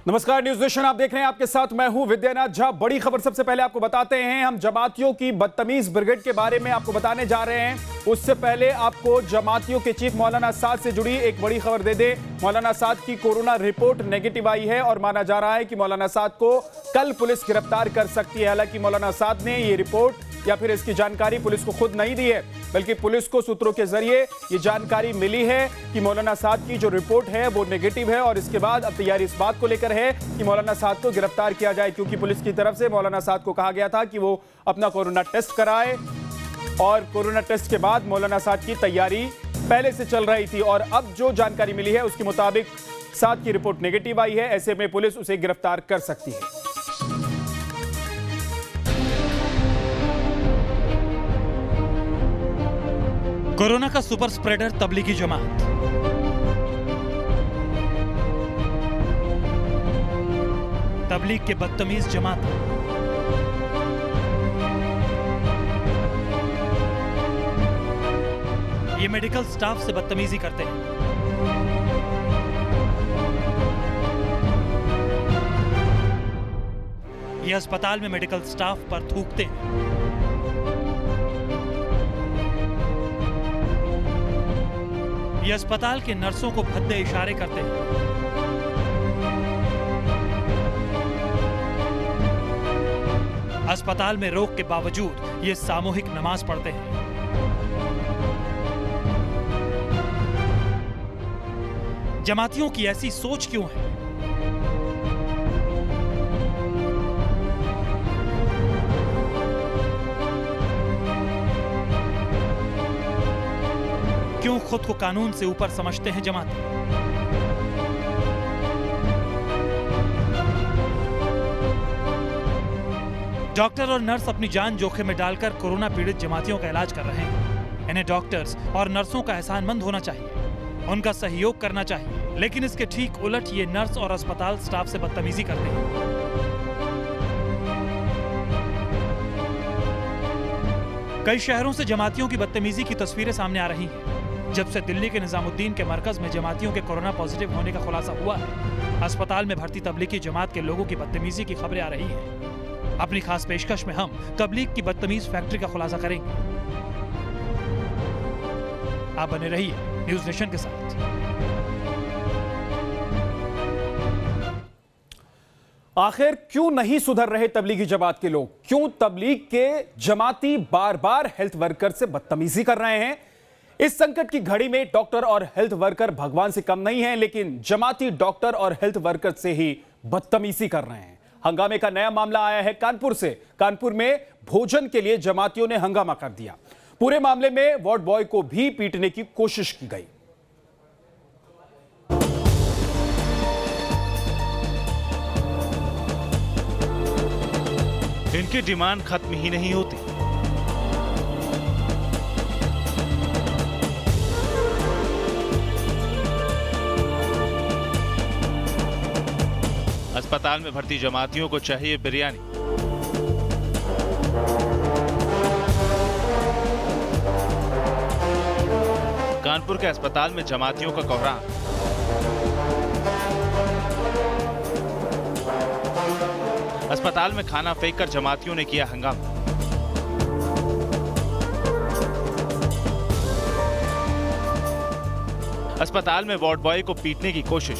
नमस्कार, news nation आप देख रहे हैं। आपके साथ मैं हूं विद्यानाथ झा। बड़ी खबर सबसे पहले आपको बताते हैं। हम जमातियों की बदतमीज ब्रिगेड के बारे में आपको बताने जा रहे हैं। उससे पहले आपको जमातियों के चीफ मौलाना साद से जुड़ी एक बड़ी खबर दे दे। मौलाना साद की कोरोना रिपोर्ट नेगेटिव आई है और माना जा रहा है कि मौलाना साद को कल पुलिस गिरफ्तार कर सकती है। हालांकि मौलाना साद ने ये रिपोर्ट या फिर इसकी जानकारी पुलिस को खुद नहीं दी है, बल्कि पुलिस को सूत्रों के जरिए ये जानकारी मिली है कि मौलाना साद की जो रिपोर्ट है वो नेगेटिव है। और इसके बाद अब तैयारी इस बात को लेकर है कि मौलाना साद को गिरफ्तार किया जाए, क्योंकि पुलिस की तरफ से मौलाना साद को कहा गया था कि वो अपना कोरोना टेस्ट कराए और कोरोना टेस्ट के बाद मौलाना साद की तैयारी पहले से चल रही थी। और अब जो जानकारी मिली है उसके मुताबिक साद की रिपोर्ट नेगेटिव आई है। ऐसे में पुलिस उसे गिरफ्तार कर सकती है। कोरोना का सुपर स्प्रेडर तबलीगी जमात। तबलीग के बदतमीज जमात। ये मेडिकल स्टाफ से बदतमीजी करते हैं। ये अस्पताल में मेडिकल स्टाफ पर थूकते हैं। ये अस्पताल के नर्सों को भद्दे इशारे करते हैं। अस्पताल में रोक के बावजूद ये सामूहिक नमाज पढ़ते हैं। जमातियों की ऐसी सोच क्यों है? क्यों खुद को कानून से ऊपर समझते हैं जमाती? डॉक्टर और नर्स अपनी जान जोखिम में डालकर कोरोना पीड़ित जमातियों का इलाज कर रहे हैं। इन्हें डॉक्टर्स और नर्सों का एहसानमंद होना चाहिए, उनका सहयोग करना चाहिए। लेकिन इसके ठीक उलट ये नर्स और अस्पताल स्टाफ से बदतमीजी करते हैं। कई शहरों से जमातियों की बदतमीजी की तस्वीरें सामने आ रही हैं। जब से दिल्ली के निजामुद्दीन के मरकज में जमातियों के कोरोना पॉजिटिव होने का खुलासा हुआ है, अस्पताल में भर्ती तबलीगी जमात के लोगों की बदतमीजी की खबरें आ रही हैं। अपनी खास पेशकश में हम तबलीग की बदतमीज फैक्ट्री का खुलासा करेंगे। आप बने रहिए न्यूज नेशन के साथ। आखिर क्यों नहीं सुधर रहे तबलीगी जमात के लोग? क्यों तबलीग के जमाती बार बार हेल्थ वर्कर से बदतमीजी कर रहे हैं? इस संकट की घड़ी में डॉक्टर और हेल्थ वर्कर भगवान से कम नहीं हैं, लेकिन जमाती डॉक्टर और हेल्थ वर्कर से ही बदतमीजी कर रहे हैं। हंगामे का नया मामला आया है कानपुर से। कानपुर में भोजन के लिए जमातियों ने हंगामा कर दिया। पूरे मामले में वार्ड बॉय को भी पीटने की कोशिश की गई। इनकी डिमांड खत्म ही नहीं होती। अस्पताल में भर्ती जमातियों को चाहिए बिरयानी। कानपुर के अस्पताल में जमातियों का कोहराम। अस्पताल में खाना फेंककर जमातियों ने किया हंगामा। अस्पताल में वार्ड बॉय को पीटने की कोशिश।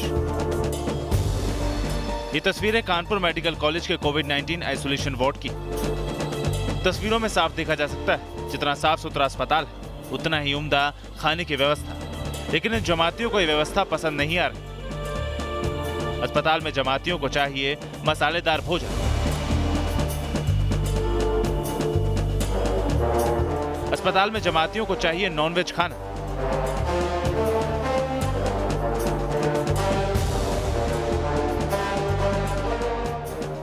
ये तस्वीरें कानपुर मेडिकल कॉलेज के कोविड-19 आइसोलेशन वार्ड की। तस्वीरों में साफ देखा जा सकता है, जितना साफ सुथरा अस्पताल है उतना ही उम्दा खाने की व्यवस्था। लेकिन इन जमातियों को ये व्यवस्था पसंद नहीं आ रही। अस्पताल में जमातियों को चाहिए मसालेदार भोजन। अस्पताल में जमातियों को चाहिए नॉनवेज खाना।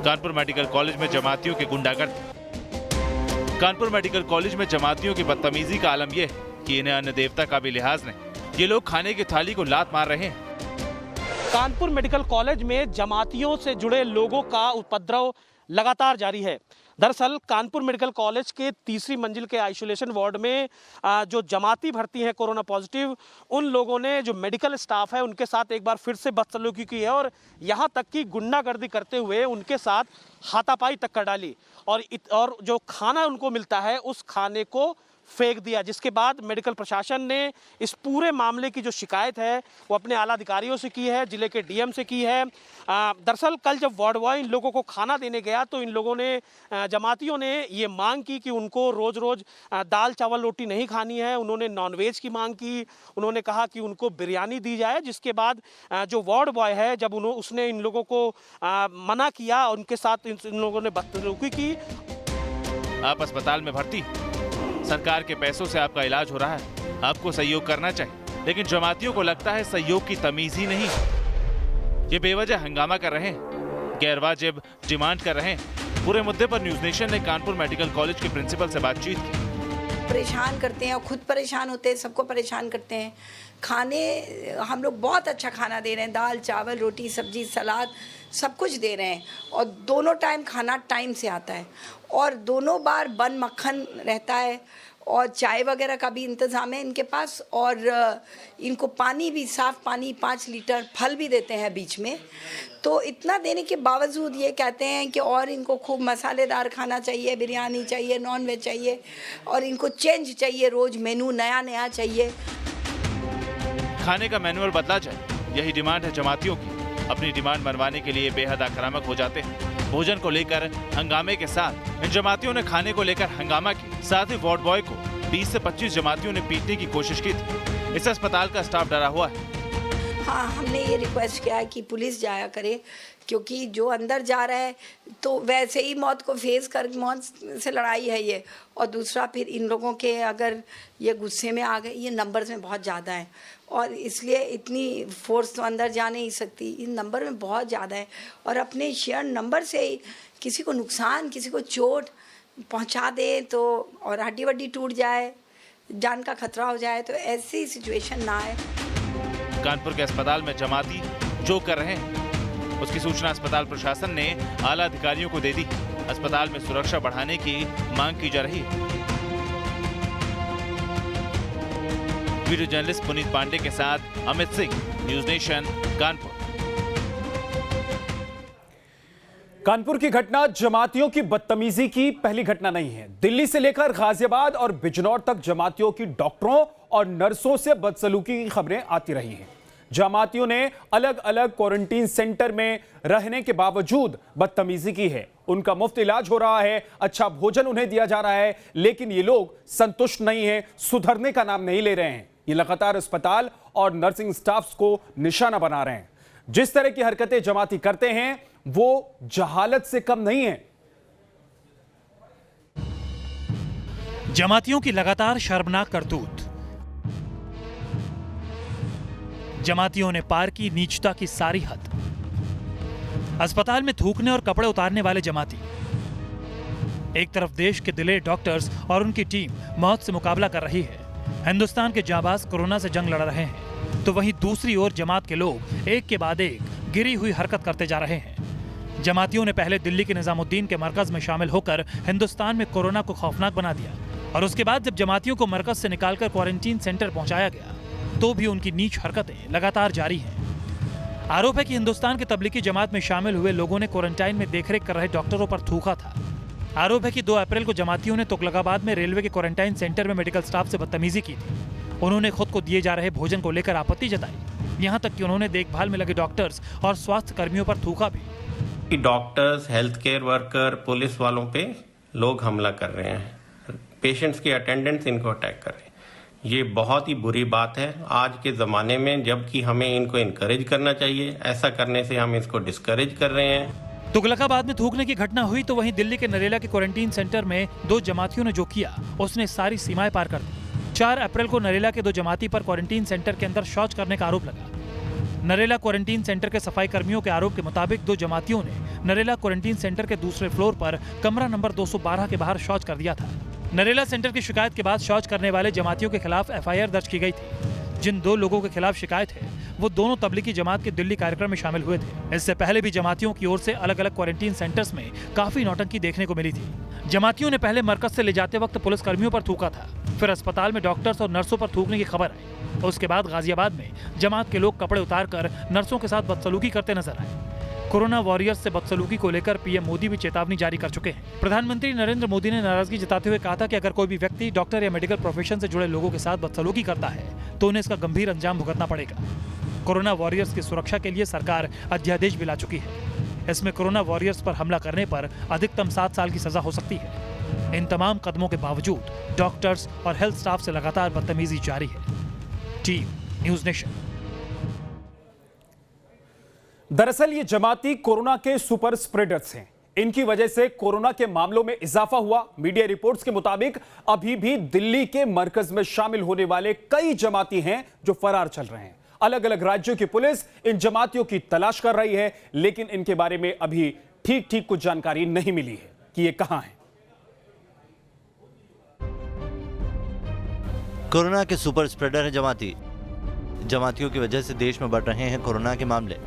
कानपुर मेडिकल कॉलेज में जमातियों की गुंडागर्दी। कानपुर मेडिकल कॉलेज में जमातियों की बदतमीजी का आलम यह है कि इन्हें अन्य देवता का भी लिहाज नहीं। ये लोग खाने की थाली को लात मार रहे हैं। कानपुर मेडिकल कॉलेज में जमातियों से जुड़े लोगों का उपद्रव लगातार जारी है। दरअसल कानपुर मेडिकल कॉलेज के तीसरी मंजिल के आइसोलेशन वार्ड में जो जमाती भर्ती हैं कोरोना पॉजिटिव, उन लोगों ने जो मेडिकल स्टाफ है उनके साथ एक बार फिर से बदसलूकी की है और यहाँ तक कि गुंडागर्दी करते हुए उनके साथ हाथापाई तक कर डाली और जो खाना उनको मिलता है उस खाने को फेंक दिया, जिसके बाद मेडिकल प्रशासन ने इस पूरे मामले की जो शिकायत है वो अपने आला अधिकारियों से की है, जिले के डीएम से की है। दरअसल कल जब वार्ड बॉय इन लोगों को खाना देने गया तो इन लोगों ने जमातियों ने ये मांग की कि उनको रोज़ रोज़ दाल चावल रोटी नहीं खानी है। उन्होंने नॉनवेज की मांग की, उन्होंने कहा कि उनको बिरयानी दी जाए, जिसके बाद जो वार्ड बॉय है जब उसने इन लोगों को मना किया, उनके साथ इन लोगों ने बदसलूकी की। आप अस्पताल में भर्ती, सरकार के पैसों से आपका इलाज हो रहा है, आपको सहयोग करना चाहिए, लेकिन जमातियों को लगता है सहयोग की तमीज ही नहीं। ये बेवजह हंगामा कर रहे हैं, गैरवाजिब डिमांड कर रहे हैं। पूरे मुद्दे पर न्यूज नेशन ने कानपुर मेडिकल कॉलेज के प्रिंसिपल से बातचीत की। परेशान करते हैं और खुद परेशान होते हैं, सबको परेशान करते हैं। खाने हम लोग बहुत अच्छा खाना दे रहे हैं, दाल चावल रोटी सब्जी सलाद सब कुछ दे रहे हैं और दोनों टाइम खाना टाइम से आता है और दोनों बार बन मक्खन रहता है और चाय वगैरह का भी इंतज़ाम है इनके पास और इनको पानी भी साफ़ पानी 5 लीटर, फल भी देते हैं बीच में। तो इतना देने के बावजूद ये कहते हैं कि और इनको खूब मसालेदार खाना चाहिए, बिरयानी चाहिए, नॉन वेज चाहिए और इनको चेंज चाहिए, रोज़ मेनू नया नया चाहिए। खाने का मैनुअल बदला जाए, यही डिमांड है जमातियों की। अपनी डिमांड मनवाने के लिए बेहद आक्रामक हो जाते हैं। भोजन को लेकर हंगामे के साथ इन जमातियों ने खाने को लेकर हंगामा की। साथ ही वार्ड बॉय को 20 से 25 जमातियों ने पीटने की कोशिश की थी। इस अस्पताल का स्टाफ डरा हुआ है। हाँ, हमने ये रिक्वेस्ट किया है कि पुलिस जाया करे, क्योंकि जो अंदर जा रहा है तो वैसे ही मौत को फेस कर, मौत से लड़ाई है ये। और दूसरा फिर इन लोगों के अगर ये गुस्से में आ गए, ये नंबर्स में बहुत ज़्यादा है और इसलिए इतनी फोर्स तो अंदर जा नहीं सकती, इन नंबर में बहुत ज़्यादा है और अपने शेयर नंबर से किसी को नुकसान, किसी को चोट पहुंचा दे तो और हड्डी वड्डी टूट जाए, जान का खतरा हो जाए, तो ऐसी सिचुएशन ना आए। कानपुर के अस्पताल में जमाती जो कर रहे हैं उसकी सूचना अस्पताल प्रशासन ने आला अधिकारियों को दे दी। अस्पताल में सुरक्षा बढ़ाने की मांग की जा रही है। वीडियो जर्नलिस्ट पुनीत पांडे के साथ अमित सिंह, न्यूज नेशन, कानपुर। कानपुर की घटना जमातियों की बदतमीजी की पहली घटना नहीं है। दिल्ली से लेकर गाजियाबाद और बिजनौर तक जमातियों की डॉक्टरों और नर्सों से बदसलूकी की खबरें आती रही हैं। जमातियों ने अलग अलग क्वारंटीन सेंटर में रहने के बावजूद बदतमीजी की है। उनका मुफ्त इलाज हो रहा है, अच्छा भोजन उन्हें दिया जा रहा है, लेकिन ये लोग संतुष्ट नहीं है, सुधरने का नाम नहीं ले रहे हैं। ये लगातार अस्पताल और नर्सिंग स्टाफ्स को निशाना बना रहे हैं। जिस तरह की हरकतें जमाती करते हैं वो जहालत से कम नहीं है। जमातियों की लगातार शर्मनाक करतूत। जमातियों ने पार की नीचता की सारी हद। अस्पताल में थूकने और कपड़े उतारने वाले जमाती। एक तरफ देश के दिलेर डॉक्टर्स और उनकी टीम मौत से मुकाबला कर रही है, हिंदुस्तान के जाबाज कोरोना से जंग लड़ रहे हैं, तो वहीं दूसरी ओर जमात के लोग एक के बाद एक गिरी हुई हरकत करते जा रहे हैं। जमातियों ने पहले दिल्ली के निजामुद्दीन के मरकज में शामिल होकर हिंदुस्तान में कोरोना को खौफनाक बना दिया और उसके बाद जब जमातियों को मरकज से निकालकर क्वारंटीन सेंटर पहुंचाया गया तो भी उनकी नीच हरकतें लगातार जारी हैं। आरोप है कि हिंदुस्तान के तबलीगी जमात में शामिल हुए लोगों ने क्वारंटाइन में देखरेख कर रहे डॉक्टरों पर थूका था। आरोप है कि 2 अप्रैल को जमातियों ने तुगलकाबाद में रेलवे के क्वारंटाइन सेंटर में मेडिकल स्टाफ से बदतमीजी की थी। उन्होंने खुद को दिए जा रहे भोजन को लेकर आपत्ति जताई। यहाँ तक कि उन्होंने देखभाल में लगे डॉक्टर्स और स्वास्थ्य कर्मियों पर थूका भी। Doctors, health care worker, police वालों पे लोग हमला कर रहे हैं, पेशेंट्स के अटेंडेंट्स इनको अटैक कर रहे हैं। ये बहुत ही बुरी बात है आज के ज़माने में, जबकि हमें इनको इनकरेज करना चाहिए। ऐसा करने से हम इसको डिस्करेज कर रहे हैं। तुगलकाबाद में थूकने की घटना हुई तो वहीं दिल्ली के नरेला के क्वारंटीन सेंटर में 2 जमातियों ने जो किया उसने सारी सीमाएं पार कर दी। 4 अप्रैल को नरेला के 2 जमाती पर क्वारंटीन सेंटर के अंदर शौच करने का आरोप लगा। नरेला क्वारंटीन सेंटर के सफाई कर्मियों के आरोप के मुताबिक 2 जमातियों ने नरेला क्वारंटीन सेंटर के दूसरे फ्लोर पर कमरा नंबर 212 के बाहर शौच कर दिया था। नरेला सेंटर की शिकायत के बाद शौच करने वाले जमातियों के खिलाफ एफआईआर दर्ज की गई थी। जिन 2 लोगों के खिलाफ शिकायत है वो दोनों तबलीगी जमात के दिल्ली कार्यक्रम में शामिल हुए थे। इससे पहले भी जमातियों की ओर से अलग अलग क्वारंटीन सेंटर्स में काफी नौटंकी देखने को मिली थी। जमातियों ने पहले मरकज से ले जाते वक्त पुलिस कर्मियों पर थूका था, फिर अस्पताल में डॉक्टर्स और नर्सों पर थूकने की खबर आई। उसके बाद गाजियाबाद में जमात के लोग कपड़े उतारकर नर्सों के साथ बदसलूकी करते नजर आए। कोरोना वॉरियर्स से बदसलूकी को लेकर पीएम मोदी भी चेतावनी जारी कर चुके हैं। प्रधानमंत्री नरेंद्र मोदी ने नाराजगी जताते हुए कहा था कि अगर कोई भी व्यक्ति डॉक्टर या मेडिकल प्रोफेशन से जुड़े लोगों के साथ बदसलूकी करता है तो उन्हें इसका गंभीर अंजाम भुगतना पड़ेगा। कोरोना वॉरियर्स की सुरक्षा के लिए सरकार अध्यादेश भी ला चुकी है। इसमें कोरोना वॉरियर्स पर हमला करने पर अधिकतम 7 साल की सजा हो सकती है। इन तमाम कदमों के बावजूद डॉक्टर्स और हेल्थ स्टाफ से लगातार बदतमीजी जारी है। Team news nation. दरअसल ये जमाती कोरोना के सुपर स्प्रेडर्स हैं। इनकी वजह से कोरोना के मामलों में इजाफा हुआ। मीडिया रिपोर्ट्स के मुताबिक अभी भी दिल्ली के मरकज में शामिल होने वाले कई जमाती हैं जो फरार चल रहे हैं। अलग अलग राज्यों की पुलिस इन जमातियों की तलाश कर रही है, लेकिन इनके बारे में अभी ठीक कुछ जानकारी नहीं मिली है कि ये कहां हैं। कोरोना के सुपर स्प्रेडर है जमातियों की वजह से देश में बढ़ रहे हैं कोरोना के मामले।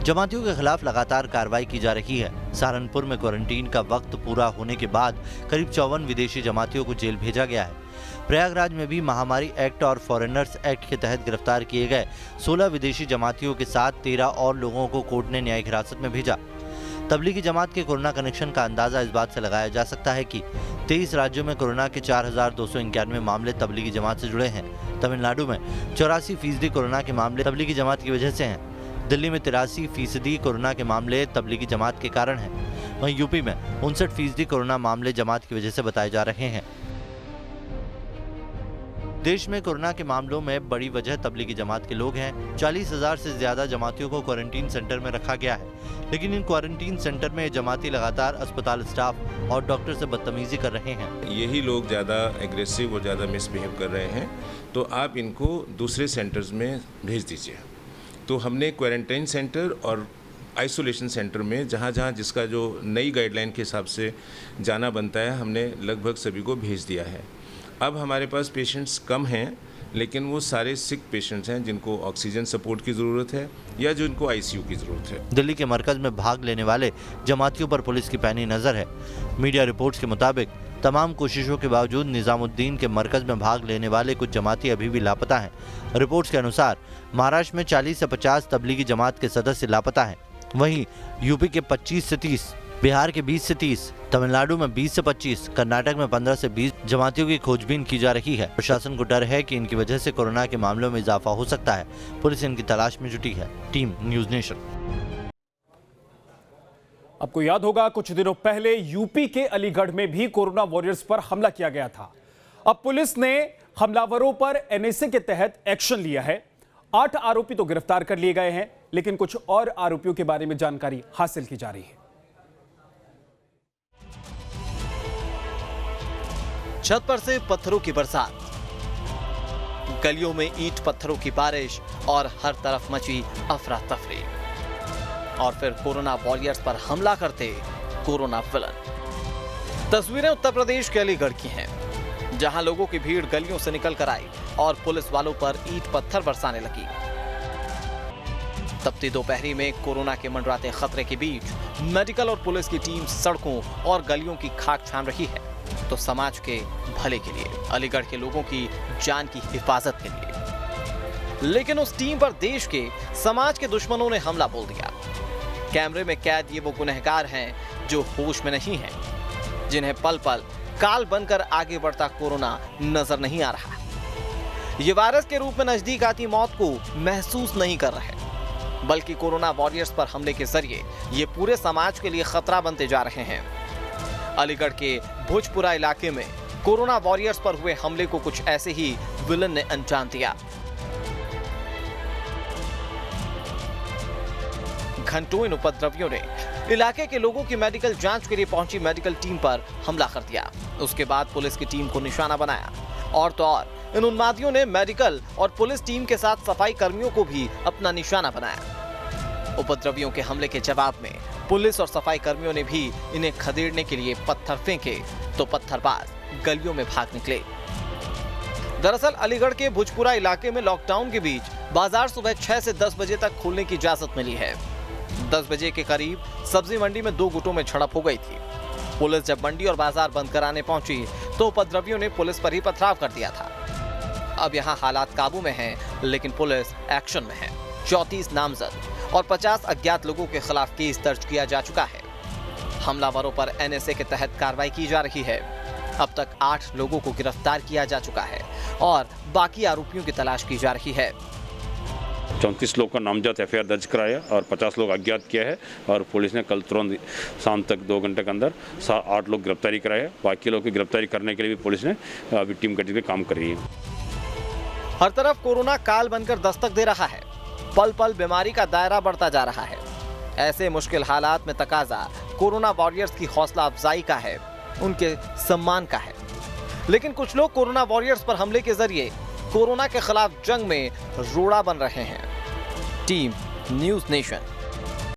जमातियों के खिलाफ लगातार कार्रवाई की जा रही है। सहारनपुर में क्वारंटीन का वक्त पूरा होने के बाद करीब 54 विदेशी जमातियों को जेल भेजा गया है। प्रयागराज में भी महामारी एक्ट और फॉरेनर्स एक्ट के तहत गिरफ्तार किए गए 16 विदेशी जमातियों के साथ 13 और लोगों को कोर्ट ने न्यायिक हिरासत में भेजा। तबलीगी जमात के कोरोना कनेक्शन का अंदाजा इस बात से लगाया जा सकता है कि 23 राज्यों में कोरोना के 4291 मामले तबलीगी जमात से जुड़े हैं। तमिलनाडु में 84% कोरोना के मामले तबलीगी जमात की वजह से हैं। दिल्ली में 83% कोरोना के मामले तबलीगी जमात के कारण हैं। वहीं यूपी में 59% कोरोना मामले जमात की वजह से बताए जा रहे हैं। देश में कोरोना के मामलों में बड़ी वजह तबलीगी जमात के लोग हैं। 40,000 से ज्यादा जमातियों को क्वारंटीन सेंटर में रखा गया है, लेकिन इन क्वारंटीन सेंटर में जमाती लगातार अस्पताल स्टाफ और डॉक्टर से बदतमीजी कर रहे हैं। यही लोग ज़्यादा एग्रेसिव और ज़्यादा मिसबिहेव कर रहे हैं, तो आप इनको दूसरे सेंटर्स में भेज दीजिए। तो हमने क्वारंटाइन सेंटर और आइसोलेशन सेंटर में जहाँ जहाँ जिसका जो नई गाइडलाइन के हिसाब से जाना बनता है, हमने लगभग सभी को भेज दिया है। अब हमारे पास पेशेंट्स कम हैं, लेकिन वो सारे सिक पेशेंट्स हैं जिनको ऑक्सीजन सपोर्ट की ज़रूरत है या जिनको आईसीयू की ज़रूरत है। दिल्ली के मरकज में भाग लेने वाले जमातियों पर पुलिस की पैनी नज़र है। मीडिया रिपोर्ट्स के मुताबिक तमाम कोशिशों के बावजूद निजामुद्दीन के मरकज में भाग लेने वाले कुछ जमाती अभी भी लापता हैं। रिपोर्ट्स के अनुसार महाराष्ट्र में 40 से 50 तबलीगी जमात के सदस्य लापता हैं। वहीं यूपी के 25 से 30, बिहार के 20 से 30, तमिलनाडु में 20 से 25, कर्नाटक में 15 से 20 जमातियों की खोजबीन की जा रही है। प्रशासन को डर है कि इनकी वजह से कोरोना के मामलों में इजाफा हो सकता है। पुलिस इनकी तलाश में जुटी है। Team news nation. आपको याद होगा कुछ दिनों पहले यूपी के अलीगढ़ में भी कोरोना वॉरियर्स पर हमला किया गया था। अब पुलिस ने हमलावरों पर एनएसए के तहत एक्शन लिया है। 8 आरोपी तो गिरफ्तार कर लिए गए हैं, लेकिन कुछ और आरोपियों के बारे में जानकारी हासिल की जा रही है। छत पर से पत्थरों की बरसात, गलियों में ईंट पत्थरों की बारिश और हर तरफ मची अफरा तफरी। और फिर कोरोना वॉरियर्स पर हमला करते कोरोना विलन। तस्वीरें उत्तर प्रदेश के अलीगढ़ की हैं, जहां लोगों की भीड़ गलियों से निकल कर आई और पुलिस वालों पर ईंट पत्थर बरसाने लगी। तपती दोपहरी में कोरोना के मंडराते खतरे के बीच मेडिकल और पुलिस की टीम सड़कों और गलियों की खाक छान रही है, तो समाज के भले के लिए, अलीगढ़ के लोगों की जान की हिफाजत के लिए। लेकिन उस टीम पर देश के समाज के दुश्मनों ने हमला बोल दिया। कैमरे में कैद ये वो गुनहगार हैं जो होश में नहीं हैं, जिन्हें पल पल काल बनकर आगे बढ़ता कोरोना नजर नहीं आ रहा। ये वायरस के रूप में नजदीक आती मौत को महसूस नहीं कर रहे, बल्कि कोरोना वॉरियर्स पर हमले के जरिए ये पूरे समाज के लिए खतरा बनते जा रहे हैं। अलीगढ़ के भोजपुरा इलाके में कोरोना वॉरियर्स पर हुए हमले को कुछ ऐसे ही विलन ने अंजाम दिया। घंटों इन उपद्रवियों ने इलाके के लोगों की मेडिकल जांच के लिए पहुंची मेडिकल टीम पर हमला कर दिया। उसके बाद पुलिस की टीम को निशाना बनाया, और तो और इन उन्मादियों ने मेडिकल और पुलिस टीम के साथ सफाई कर्मियों को भी अपना निशाना बनाया। उपद्रवियों के हमले के जवाब में पुलिस और सफाई कर्मियों ने भी इन्हें खदेड़ने के लिए पत्थर फेंके, तो पत्थरबाज गलियों में भाग निकले। दरअसल अलीगढ़ के भुजपुरा इलाके में लॉकडाउन के बीच बाजार सुबह 6 से 10 बजे तक खोलने की इजाजत मिली है। 10 बजे के करीब सब्जी मंडी में 2 गुटों में झड़प हो गई थी। पुलिस जब मंडी और बाजार बंद कराने पहुंची तो उपद्रवियों ने पुलिस पर ही पथराव कर दिया था। अब यहां हालात काबू में हैं, लेकिन पुलिस एक्शन में है। 34 नामजद और 50 अज्ञात लोगों के खिलाफ केस दर्ज किया जा चुका है। हमलावरों पर NSA के तहत कार्रवाई की जा रही है। अब तक 8 लोगों को गिरफ्तार किया जा चुका है और बाकी आरोपियों की तलाश की जा रही है। 34 लोग का नामजद FIR दर्ज कराया और 50 लोग अज्ञात किया है और पुलिस ने कल तुरंत शाम तक 2 घंटे के अंदर 8 लोग गिरफ्तारी कराया है। बाकी लोगों की गिरफ्तारी करने के लिए भी पुलिस ने अभी टीम गठित करके काम कर रही है। हर तरफ कोरोना काल बनकर दस्तक दे रहा है। पल पल बीमारी का दायरा बढ़ता जा रहा है। ऐसे मुश्किल हालात में तकाजा कोरोना वॉरियर्स की हौसला अफजाई का है, उनके सम्मान का है। लेकिन कुछ लोग कोरोना वॉरियर्स पर हमले के जरिए कोरोना के खिलाफ जंग में रोड़ा बन रहे हैं। Team news nation.